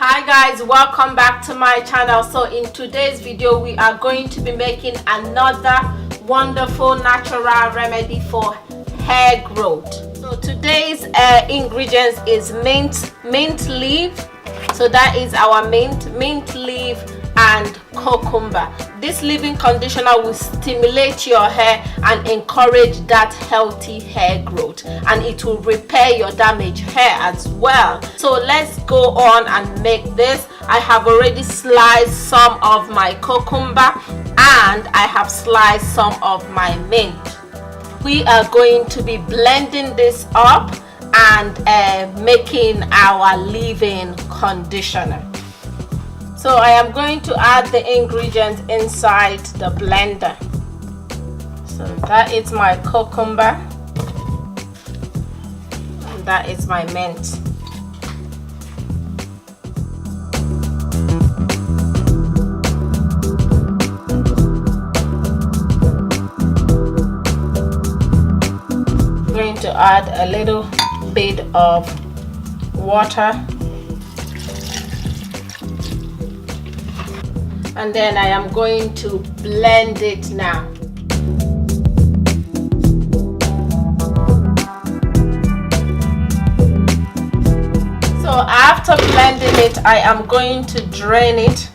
Hi guys, welcome back to my channel. So in today's video we are going to be making another wonderful natural remedy for hair growth. So today's ingredients is mint leaf. So that is our mint leaf and cucumber. This leave-in conditioner will stimulate your hair and encourage that healthy hair growth, and it will repair your damaged hair as well. So let's go on and make this. I have already sliced some of my cucumber and I have sliced some of my mint. We are going to be blending this up and making our leave-in conditioner. So I am going to add the ingredients inside the blender. So that is my cucumber and that is my mint. I'm going to add a little bit of water. And then I am going to blend it now. So after blending it, I am going to drain it.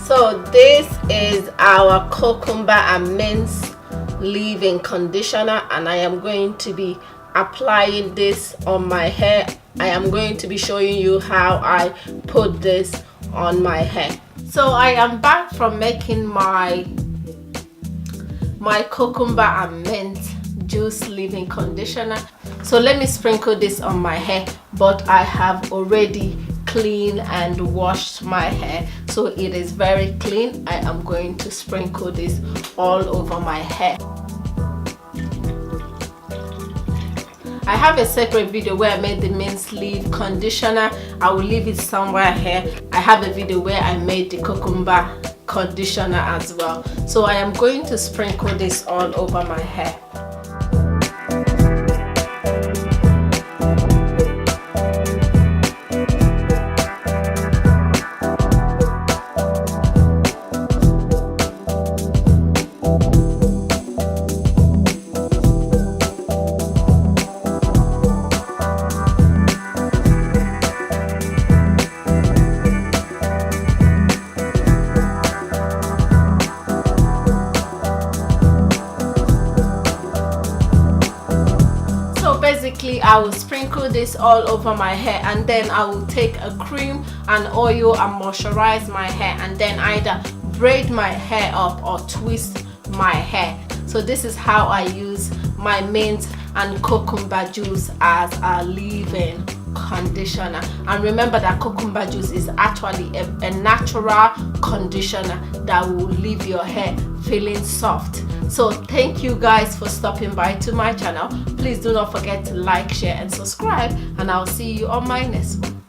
So this is our cucumber and mint leave-in conditioner, and I am going to be applying this on my hair. I am going to be showing you how I put this on my hair. So I am back from making my cucumber and mint juice leave-in conditioner. So let me sprinkle this on my hair, but I have already clean and washed my hair, so it is very clean. I am going to sprinkle this all over my hair. I have a separate video where I made the mint leave conditioner. I will leave it somewhere here. I have a video where I made the cucumber conditioner as well. So I am going to sprinkle this all over my hair. Basically, I will sprinkle this all over my hair, and then I will take a cream and oil and moisturize my hair, and then either braid my hair up or twist my hair. So this is how I use my mint and cucumber juice as a leave-in conditioner. And remember that cucumber juice is actually a natural conditioner that will leave your hair feeling soft. So thank you guys for stopping by to my channel. Please do not forget to like, share and subscribe, and I'll see you on my next one.